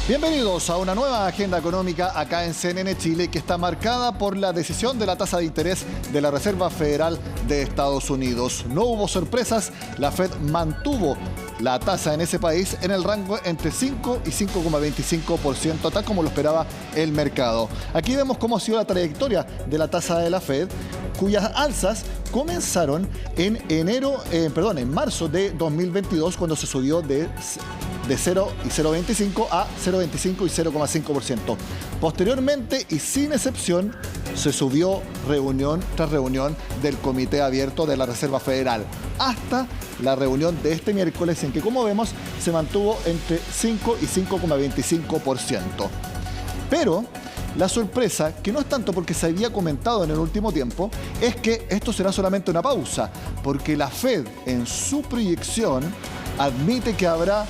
Bienvenidos a una nueva agenda económica acá en CNN Chile, que está marcada por la decisión de la tasa de interés de la Reserva Federal de Estados Unidos. No hubo sorpresas, la Fed mantuvo la tasa en ese país en el rango entre 5 y 5,25%, tal como lo esperaba el mercado. Aquí vemos cómo ha sido la trayectoria de la tasa de la Fed, cuyas alzas comenzaron en marzo de 2022, cuando se subió de 0 y 0,25 a 0,25 y 0,5%. Posteriormente, y sin excepción, se subió reunión tras reunión del Comité Abierto de la Reserva Federal, hasta la reunión de este miércoles, en que, como vemos, se mantuvo entre 5 y 5,25%. Pero la sorpresa, que no es tanto porque se había comentado en el último tiempo, es que esto será solamente una pausa, porque la Fed, en su proyección, admite que habrá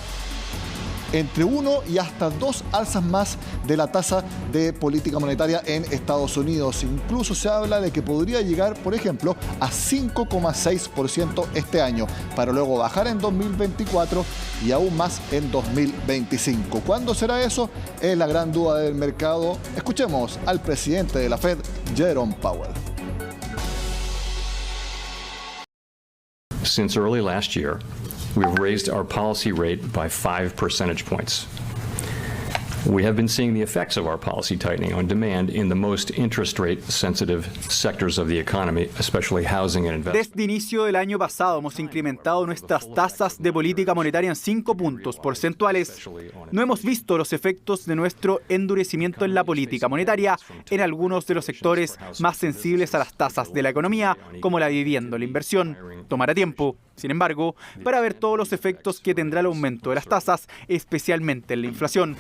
entre 1 y hasta 2 alzas más de la tasa de política monetaria en Estados Unidos. Incluso se habla de que podría llegar, por ejemplo, a 5,6% este año, para luego bajar en 2024 y aún más en 2025. ¿Cuándo será eso? Es la gran duda del mercado. Escuchemos al presidente de la Fed, Jerome Powell. Since early last year, we've raised our policy rate by 5 percentage points. We have been seeing the effects of our policy tightening on demand in the most interest rate sensitive sectors of the economy, especially housing and investment. Desde inicio del año pasado hemos incrementado nuestras tasas de política monetaria en 5 puntos porcentuales. No hemos visto los efectos de nuestro endurecimiento en la política monetaria en algunos de los sectores más sensibles a las tasas de la economía, como la vivienda o la inversión. Tomará tiempo, sin embargo, para ver todos los efectos que tendrá el aumento de las tasas, especialmente en la inflación.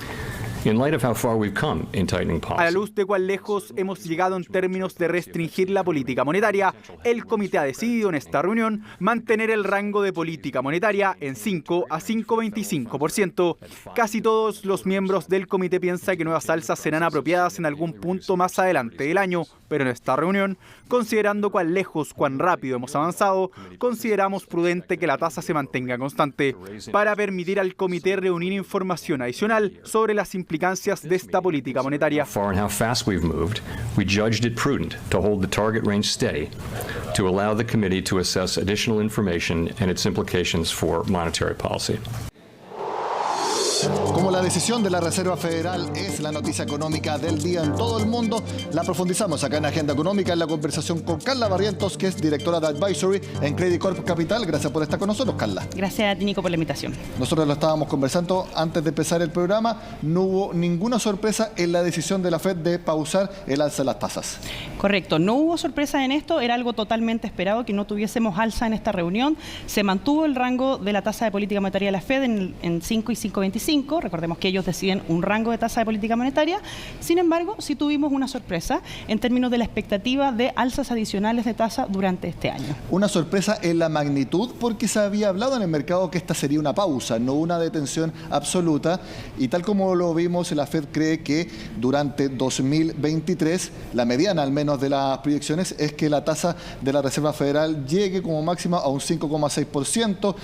In light of how far we've come in tightening policy, a la luz de cuán lejos hemos llegado en términos de restringir la política monetaria, el comité ha decidido en esta reunión mantener el rango de política monetaria en 5 a 5,25%. Casi todos los miembros del comité piensan que nuevas alzas serán apropiadas en algún punto más adelante del año, pero en esta reunión, considerando cuán rápido hemos avanzado, consideramos prudente que la tasa se mantenga constante para permitir al comité reunir información adicional sobre las implicancias de esta política monetaria. far and how fast we've moved, we judged it prudent to hold the target range steady to allow the committee to assess additional information and its implications for monetary policy. Como la decisión de la Reserva Federal es la noticia económica del día en todo el mundo, la profundizamos acá en Agenda Económica en la conversación con Carla Barrientos, que es directora de Advisory en Credit Corp Capital. Gracias por estar con nosotros, Carla. Gracias a ti, Nico, por la invitación. Nosotros lo estábamos conversando antes de empezar el programa. No hubo ninguna sorpresa en la decisión de la Fed de pausar el alza de las tasas. Correcto, no hubo sorpresa en esto, era algo totalmente esperado que no tuviésemos alza en esta reunión. Se mantuvo el rango de la tasa de política monetaria de la Fed en 5 y 5,25. Recordemos que ellos deciden un rango de tasa de política monetaria. Sin embargo, sí tuvimos una sorpresa en términos de la expectativa de alzas adicionales de tasa durante este año. Una sorpresa en la magnitud, porque se había hablado en el mercado que esta sería una pausa, no una detención absoluta. Y tal como lo vimos, la Fed cree que durante 2023, la mediana al menos de las proyecciones, es que la tasa de la Reserva Federal llegue como máxima a un 5,6%.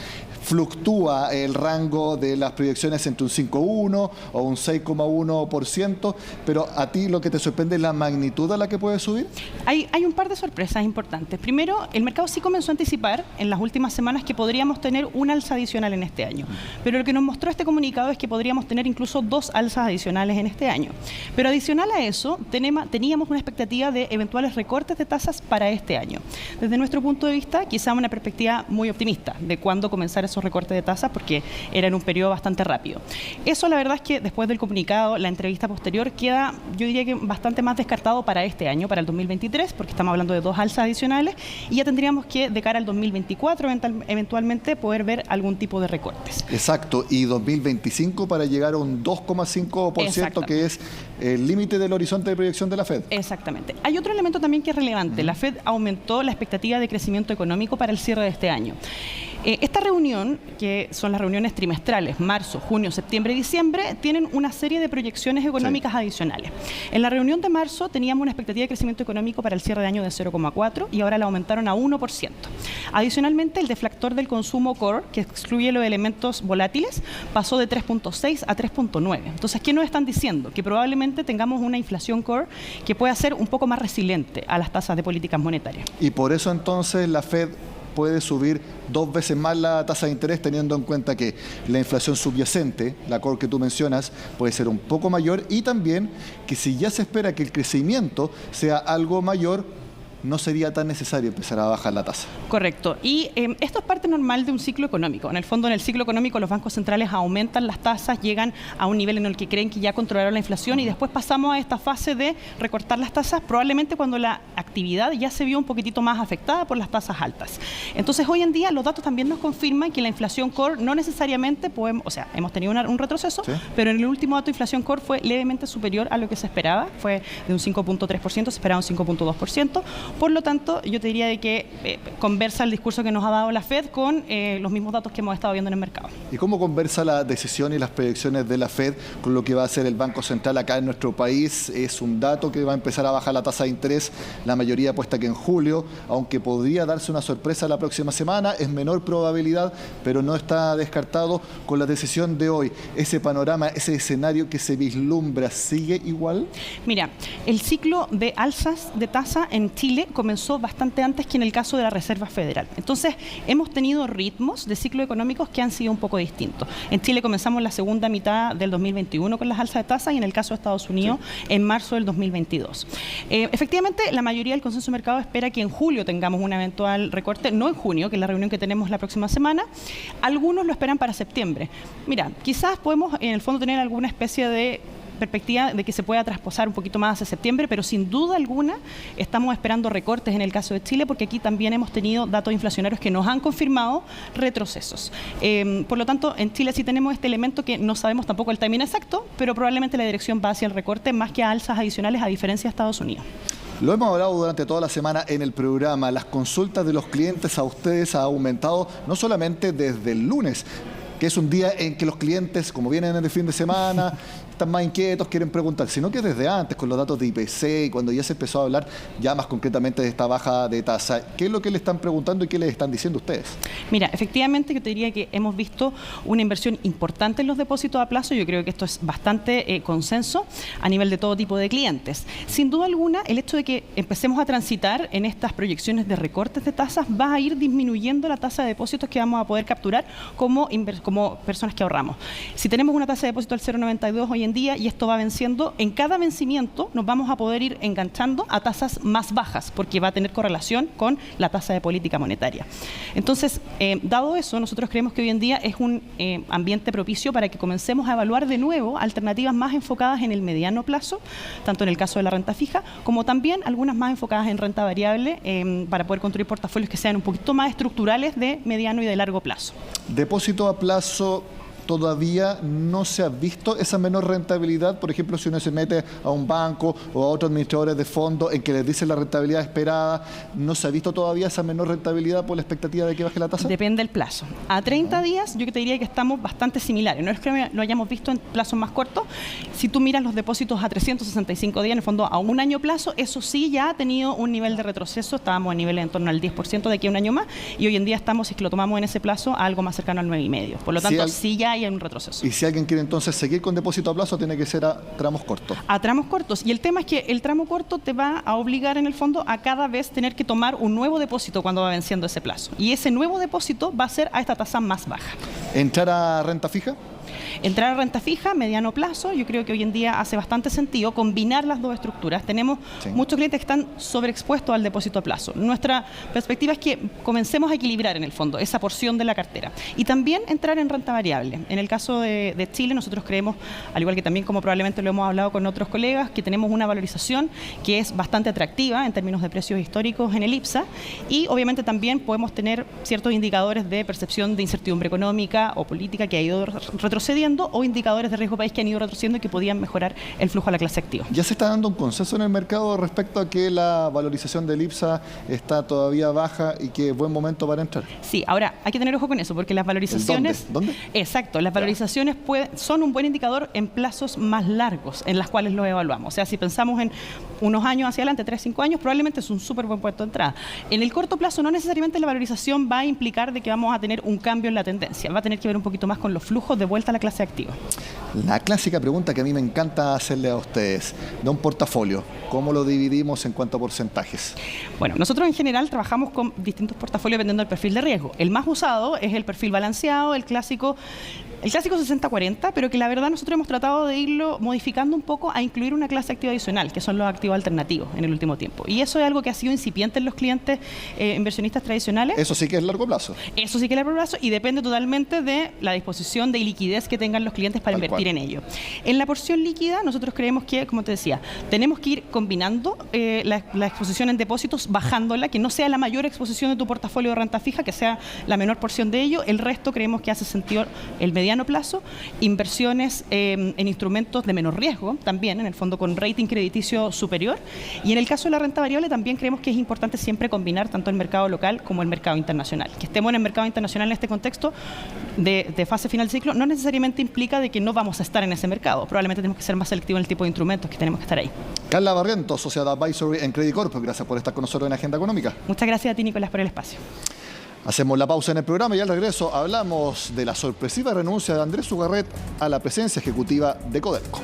Fluctúa el rango de las proyecciones entre un 5,1 o un 6,1%, pero a ti lo que te sorprende es la magnitud a la que puede subir. Hay un par de sorpresas importantes. Primero, el mercado sí comenzó a anticipar en las últimas semanas que podríamos tener un alza adicional en este año, pero lo que nos mostró este comunicado es que podríamos tener incluso 2 alzas adicionales en este año. Pero adicional a eso, teníamos una expectativa de eventuales recortes de tasas para este año. Desde nuestro punto de vista, quizá una perspectiva muy optimista de cuándo comenzar esos recortes de tasas, porque era en un periodo bastante rápido. Eso, la verdad es que después del comunicado, la entrevista posterior queda, yo diría que bastante más descartado para este año, para el 2023, porque estamos hablando de 2 alzas adicionales, y ya tendríamos que, de cara al 2024, eventualmente poder ver algún tipo de recortes. Exacto, y 2025 para llegar a un 2,5%, que es el límite del horizonte de proyección de la Fed. Exactamente. Hay otro elemento también que es relevante. La Fed aumentó la expectativa de crecimiento económico para el cierre de este año. Esta reunión, que son las reuniones trimestrales, marzo, junio, septiembre y diciembre, tienen una serie de proyecciones económicas adicionales. En la reunión de marzo teníamos una expectativa de crecimiento económico para el cierre de año de 0,4 y ahora la aumentaron a 1%. Adicionalmente, el deflactor del consumo core, que excluye los elementos volátiles, pasó de 3.6 a 3.9. Entonces, ¿qué nos están diciendo? Que probablemente tengamos una inflación core que pueda ser un poco más resiliente a las tasas de políticas monetarias. Y por eso entonces la Fed puede subir 2 veces más la tasa de interés, teniendo en cuenta que la inflación subyacente, la core que tú mencionas, puede ser un poco mayor, y también que si ya se espera que el crecimiento sea algo mayor, no sería tan necesario empezar a bajar la tasa. Correcto. Y esto es parte normal de un ciclo económico. En el fondo, en el ciclo económico, los bancos centrales aumentan las tasas, llegan a un nivel en el que creen que ya controlaron la inflación y después pasamos a esta fase de recortar las tasas, probablemente cuando la actividad ya se vio un poquitito más afectada por las tasas altas. Entonces, hoy en día, los datos también nos confirman que la inflación core no necesariamente podemos, o sea, hemos tenido un retroceso, ¿sí? Pero en el último dato de inflación core fue levemente superior a lo que se esperaba, fue de un 5.3%, se esperaba un 5.2%. Por lo tanto, yo te diría de que conversa el discurso que nos ha dado la Fed con los mismos datos que hemos estado viendo en el mercado. ¿Y cómo conversa la decisión y las proyecciones de la Fed con lo que va a hacer el Banco Central acá en nuestro país? Es un dato que va a empezar a bajar la tasa de interés, la mayoría apuesta que en julio, aunque podría darse una sorpresa la próxima semana, es menor probabilidad, pero no está descartado. Con la decisión de hoy, ese panorama, ese escenario que se vislumbra, ¿sigue igual? Mira, el ciclo de alzas de tasa en Chile comenzó bastante antes que en el caso de la Reserva Federal. Entonces, hemos tenido ritmos de ciclo económicos que han sido un poco distintos. En Chile comenzamos la segunda mitad del 2021 con las alzas de tasa y en el caso de Estados Unidos, sí, en marzo del 2022. Efectivamente, la mayoría del consenso de mercado espera que en julio tengamos un eventual recorte, no en junio, que es la reunión que tenemos la próxima semana. Algunos lo esperan para septiembre. Mira, quizás podemos en el fondo tener alguna especie de perspectiva de que se pueda trasposar un poquito más hacia septiembre, pero sin duda alguna estamos esperando recortes en el caso de Chile, porque aquí también hemos tenido datos inflacionarios que nos han confirmado retrocesos. Por lo tanto, en Chile sí tenemos este elemento que no sabemos tampoco el timing exacto, pero probablemente la dirección va hacia el recorte más que a alzas adicionales, a diferencia de Estados Unidos. Lo hemos hablado durante toda la semana en el programa. Las consultas de los clientes a ustedes han aumentado no solamente desde el lunes, que es un día en que los clientes, como vienen en el fin de semana, están más inquietos, quieren preguntar, sino que desde antes, con los datos de IPC y cuando ya se empezó a hablar ya más concretamente de esta baja de tasa. ¿Qué es lo que le están preguntando y qué les están diciendo ustedes? Mira, efectivamente yo te diría que hemos visto una inversión importante en los depósitos a plazo. Yo creo que esto es bastante consenso a nivel de todo tipo de clientes. Sin duda alguna, el hecho de que empecemos a transitar en estas proyecciones de recortes de tasas va a ir disminuyendo la tasa de depósitos que vamos a poder capturar como personas que ahorramos. Si tenemos una tasa de depósito al 0,92 hoy en día y esto va venciendo, en cada vencimiento nos vamos a poder ir enganchando a tasas más bajas, porque va a tener correlación con la tasa de política monetaria. Entonces, dado eso, nosotros creemos que hoy en día es un ambiente propicio para que comencemos a evaluar de nuevo alternativas más enfocadas en el mediano plazo, tanto en el caso de la renta fija, como también algunas más enfocadas en renta variable, para poder construir portafolios que sean un poquito más estructurales de mediano y de largo plazo. Depósito a plazo, todavía no se ha visto esa menor rentabilidad. Por ejemplo, si uno se mete a un banco o a otros administradores de fondos en que les dicen la rentabilidad esperada, ¿no se ha visto todavía esa menor rentabilidad por la expectativa de que baje la tasa? Depende del plazo. A 30 días yo te diría que estamos bastante similares. No es que lo hayamos visto en plazos más cortos. Si tú miras los depósitos a 365 días, en el fondo a un año plazo, eso sí ya ha tenido un nivel de retroceso. Estábamos a niveles en torno al 10% de aquí a un año más y hoy en día estamos, si es que lo tomamos en ese plazo, a algo más cercano al 9,5%. Por lo tanto, sí ya hay un retroceso. Y si alguien quiere entonces seguir con depósito a plazo, tiene que ser a tramos cortos. A tramos cortos. Y el tema es que el tramo corto te va a obligar en el fondo a cada vez tener que tomar un nuevo depósito cuando va venciendo ese plazo. Y ese nuevo depósito va a ser a esta tasa más baja. ¿Entrar a renta fija? Entrar a renta fija, mediano plazo, yo creo que hoy en día hace bastante sentido combinar las dos estructuras. Tenemos muchos clientes que están sobreexpuestos al depósito a plazo. Nuestra perspectiva es que comencemos a equilibrar en el fondo esa porción de la cartera. Y también entrar en renta variable. En el caso de Chile, nosotros creemos, al igual que también como probablemente lo hemos hablado con otros colegas, que tenemos una valorización que es bastante atractiva en términos de precios históricos en el IPSA y obviamente también podemos tener ciertos indicadores de percepción de incertidumbre económica o política que ha ido retrocediendo retrocediendo o indicadores de riesgo país que han ido retrocediendo y que podían mejorar el flujo a la clase activa. ¿Ya se está dando un consenso en el mercado respecto a que la valorización del IPSA está todavía baja y que es buen momento para entrar? Sí, ahora hay que tener ojo con eso, porque las valorizaciones... ¿Dónde? Exacto, las valorizaciones son un buen indicador en plazos más largos en las cuales lo evaluamos. O sea, si pensamos en unos años hacia adelante, 3, 5 años, probablemente es un súper buen punto de entrada. En el corto plazo no necesariamente la valorización va a implicar de que vamos a tener un cambio en la tendencia, va a tener que ver un poquito más con los flujos de vuelta a la clase activa. La clásica pregunta que a mí me encanta hacerle a ustedes, de un portafolio, ¿cómo lo dividimos en cuanto a porcentajes? Bueno, nosotros en general trabajamos con distintos portafolios dependiendo del perfil de riesgo. El más usado es el perfil balanceado, el clásico 60-40, pero que la verdad nosotros hemos tratado de irlo modificando un poco a incluir una clase activa adicional, que son los activos alternativos en el último tiempo. Y eso es algo que ha sido incipiente en los clientes inversionistas tradicionales. Eso sí que es largo plazo. Eso sí que es largo plazo y depende totalmente de la disposición de liquidez que tengan los clientes para invertir en ello. En la porción líquida nosotros creemos que, como te decía, tenemos que ir combinando la exposición en depósitos, bajándola, que no sea la mayor exposición de tu portafolio de renta fija, que sea la menor porción de ello. El resto creemos que hace sentido el mediano plazo, inversiones en instrumentos de menor riesgo, también en el fondo con rating crediticio superior, y en el caso de la renta variable también creemos que es importante siempre combinar tanto el mercado local como el mercado internacional. Que estemos en el mercado internacional en este contexto de fase final de ciclo no necesariamente implica de que no vamos a estar en ese mercado, probablemente tenemos que ser más selectivos en el tipo de instrumentos que tenemos que estar ahí. Carla Barrientos, Sociedad Advisory en Credit Corp, gracias por estar con nosotros en Agenda Económica. Muchas gracias a ti, Nicolás, por el espacio. Hacemos la pausa en el programa y al regreso hablamos de la sorpresiva renuncia de Andrés Ugarret a la presidencia ejecutiva de Codelco.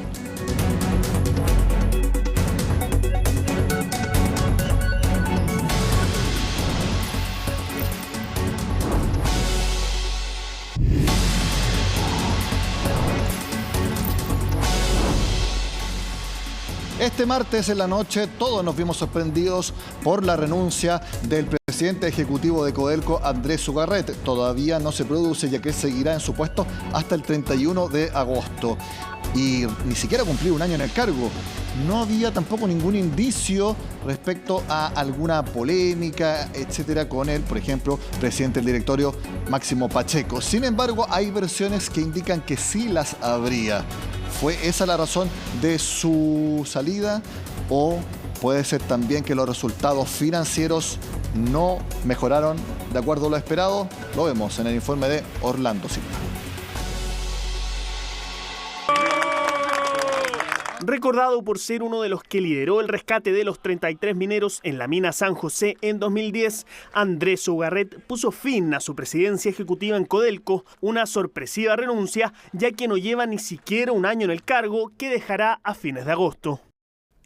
Este martes en la noche todos nos vimos sorprendidos por la renuncia del presidente ejecutivo de Codelco, Andrés Ugarret. Todavía no se produce, ya que él seguirá en su puesto hasta el 31 de agosto. Y ni siquiera cumplió un año en el cargo. No había tampoco ningún indicio respecto a alguna polémica, etcétera, con él, por ejemplo, presidente del directorio Máximo Pacheco. Sin embargo, hay versiones que indican que sí las habría. ¿Fue esa la razón de su salida? ¿O puede ser también que los resultados financieros no mejoraron de acuerdo a lo esperado? Lo vemos en el informe de Orlando Silva. Recordado por ser uno de los que lideró el rescate de los 33 mineros en la mina San José en 2010, Andrés Ugarret puso fin a su presidencia ejecutiva en Codelco, una sorpresiva renuncia, ya que no lleva ni siquiera un año en el cargo, que dejará a fines de agosto.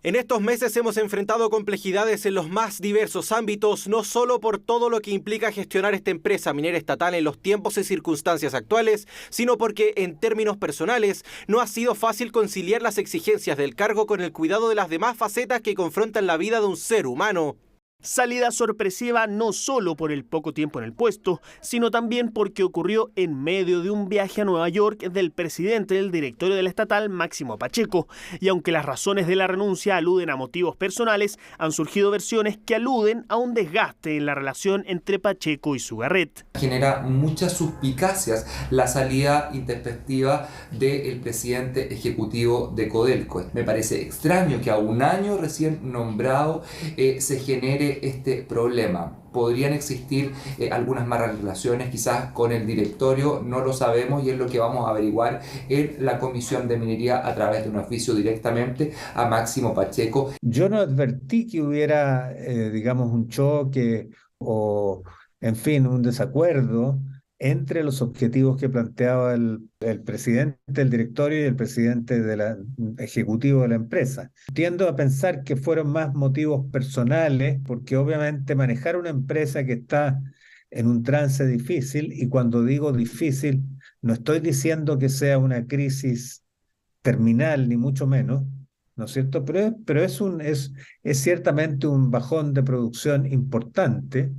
En estos meses hemos enfrentado complejidades en los más diversos ámbitos, no solo por todo lo que implica gestionar esta empresa minera estatal en los tiempos y circunstancias actuales, sino porque, en términos personales, no ha sido fácil conciliar las exigencias del cargo con el cuidado de las demás facetas que confrontan la vida de un ser humano. Salida sorpresiva no solo por el poco tiempo en el puesto, sino también porque ocurrió en medio de un viaje a Nueva York del presidente del directorio de la estatal, Máximo Pacheco. Y aunque las razones de la renuncia aluden a motivos personales, han surgido versiones que aluden a un desgaste en la relación entre Pacheco y Ugarret. Genera muchas suspicacias la salida intempestiva del presidente ejecutivo de Codelco. Me parece extraño que a un año recién nombrado se genere este problema. Podrían existir algunas malas relaciones quizás con el directorio, no lo sabemos y es lo que vamos a averiguar en la Comisión de Minería a través de un oficio directamente a Máximo Pacheco. Yo no advertí que hubiera, digamos, un choque o, en fin, un desacuerdo entre los objetivos que planteaba el presidente del directorio y el presidente ejecutivo de la empresa. Tiendo a pensar que fueron más motivos personales, porque obviamente manejar una empresa que está en un trance difícil, y cuando digo difícil, no estoy diciendo que sea una crisis terminal, ni mucho menos, ¿no es cierto? Pero es ciertamente un bajón de producción importante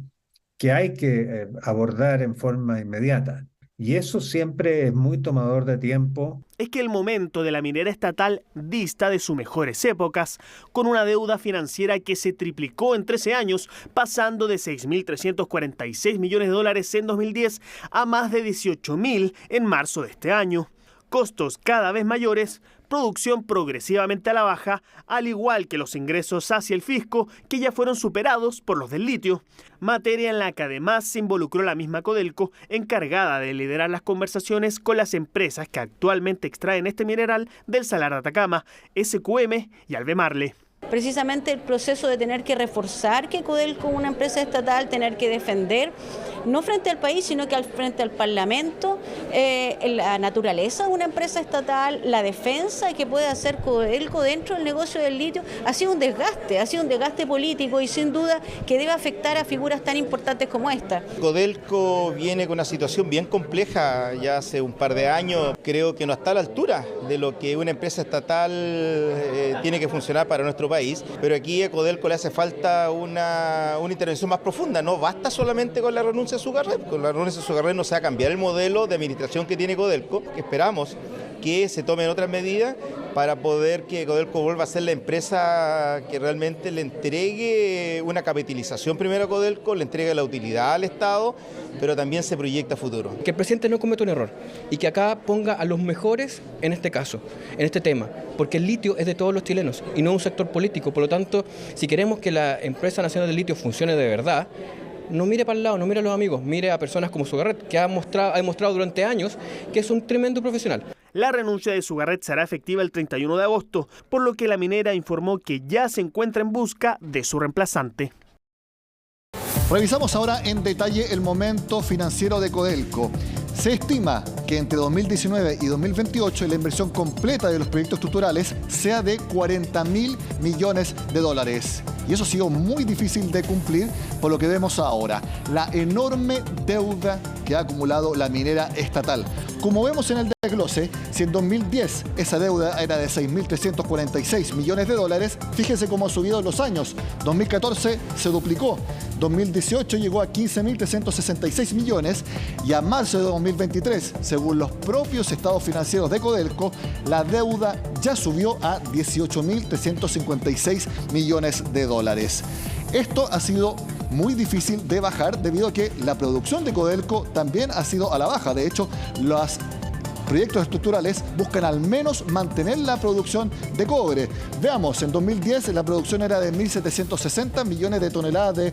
que hay que abordar en forma inmediata. Y eso siempre es muy tomador de tiempo. Es que el momento de la minera estatal dista de sus mejores épocas, con una deuda financiera que se triplicó en 13 años, pasando de $6.346 millones en 2010 a más de 18.000 en marzo de este año. costos cada vez mayores, producción progresivamente a la baja, al igual que los ingresos hacia el fisco, que ya fueron superados por los del litio, materia en la que además se involucró la misma Codelco, encargada de liderar las conversaciones con las empresas que actualmente extraen este mineral del Salar de Atacama, SQM y Albemarle. Precisamente el proceso de tener que reforzar que Codelco es una empresa estatal, tener que defender, no frente al país, sino que frente al Parlamento, la naturaleza de una empresa estatal, la defensa que puede hacer Codelco dentro del negocio del litio, ha sido un desgaste político y sin duda que debe afectar a figuras tan importantes como esta. Codelco viene con una situación bien compleja ya hace un par de años, creo que no está a la altura de lo que una empresa estatal tiene que funcionar para nuestro país, pero aquí a Codelco le hace falta una intervención más profunda, no basta solamente con la renuncia a Sugarret, con la renuncia a Sugarret no se va a cambiar el modelo de administración que tiene Codelco, esperamos que se tomen otras medidas para poder que Codelco vuelva a ser la empresa que realmente le entregue una capitalización primero a Codelco, le entregue la utilidad al Estado, pero también se proyecta a futuro. Que el presidente no cometa un error y que acá ponga a los mejores en este caso, en este tema, porque el litio es de todos los chilenos y no un sector político, por lo tanto, si queremos que la empresa nacional del litio funcione de verdad, no mire para el lado, no mire a los amigos, mire a personas como Sugarret, que ha demostrado durante años que es un tremendo profesional. La renuncia de Sugarret será efectiva el 31 de agosto, por lo que la minera informó que ya se encuentra en busca de su reemplazante. Revisamos ahora en detalle el momento financiero de Codelco. Se estima que entre 2019 y 2028 la inversión completa de los proyectos estructurales sea de 40.000 millones de dólares. Y eso ha sido muy difícil de cumplir por lo que vemos ahora, la enorme deuda que ha acumulado la minera estatal. Como vemos en el desglose, si en 2010 esa deuda era de 6.346 millones de dólares, fíjense cómo ha subido en los años. 2014 se duplicó, 2018 llegó a 15.366 millones y a marzo de 2023, según los propios estados financieros de Codelco, la deuda ya subió a 18.356 millones de dólares. Esto ha sido muy difícil de bajar debido a que la producción de Codelco también ha sido a la baja. De hecho, los proyectos estructurales buscan al menos mantener la producción de cobre. Veamos, en 2010 la producción era de 1.760 millones de toneladas de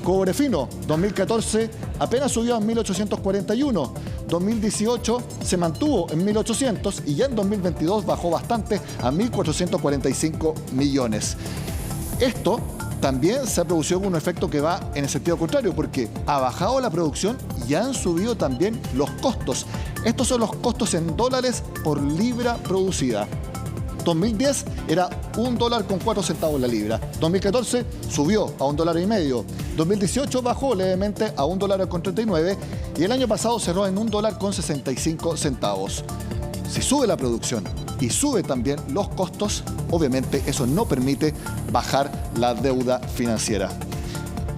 cobre fino. 2014 apenas subió a 1.841. 2018 se mantuvo en 1.800 y ya en 2022 bajó bastante a 1.445 millones. Esto también se ha producido un efecto que va en el sentido contrario, porque ha bajado la producción y han subido también los costos. Estos son los costos en dólares por libra producida. 2010 era $1.04 la libra. 2014 subió a $1.50. 2018 bajó levemente a $1.39 y el año pasado cerró en $1.65. Si sube la producción y sube también los costos, obviamente eso no permite bajar la deuda financiera.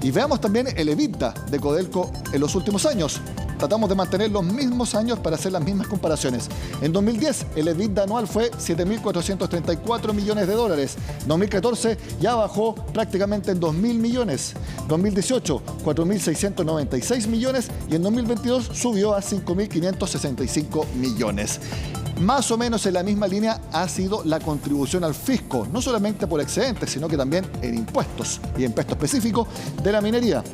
Y veamos también el EBITDA de Codelco en los últimos años. Tratamos de mantener los mismos años para hacer las mismas comparaciones. En 2010, el EBITDA anual fue 7.434 millones de dólares. 2014 ya bajó prácticamente en 2.000 millones. 2018, 4.696 millones y en 2022 subió a 5.565 millones. Más o menos en la misma línea ha sido la contribución al fisco, no solamente por excedentes, sino que también en impuestos y impuesto específico de la minería.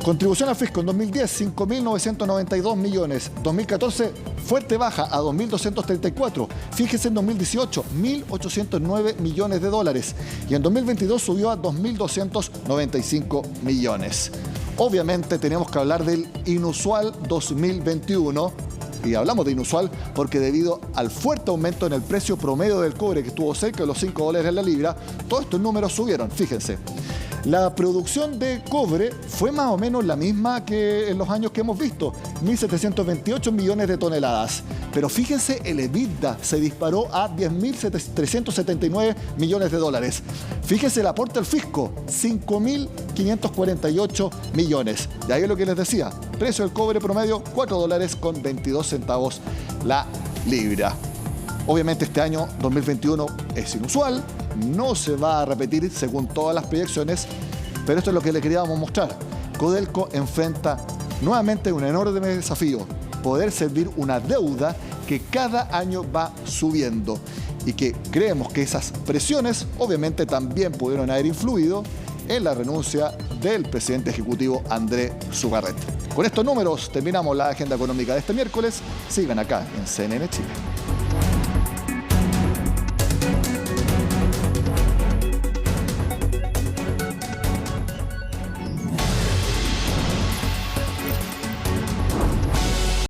Contribución al fisco en 2010, 5.992 millones. 2014, fuerte baja a 2.234. Fíjese en 2018, 1.809 millones de dólares. Y en 2022 subió a 2.295 millones. Obviamente tenemos que hablar del inusual 2021. Y hablamos de inusual porque debido al fuerte aumento en el precio promedio del cobre, que estuvo cerca de los $5 la libra, todos estos números subieron, fíjense. La producción de cobre fue más o menos la misma que en los años que hemos visto, 1.728 millones de toneladas. Pero fíjense, el EBITDA se disparó a 10.379 millones de dólares. Fíjense el aporte al fisco, 5.548 millones. De ahí es lo que les decía, precio del cobre promedio, $4.22 la libra. Obviamente este año 2021 es inusual, no se va a repetir según todas las proyecciones, pero esto es lo que le queríamos mostrar. Codelco enfrenta nuevamente un enorme desafío. poder servir una deuda que cada año va subiendo y que creemos que esas presiones obviamente también pudieron haber influido en la renuncia del presidente ejecutivo Andrés Sugarret. Con estos números terminamos la agenda económica de este miércoles. Sigan acá en CNN Chile.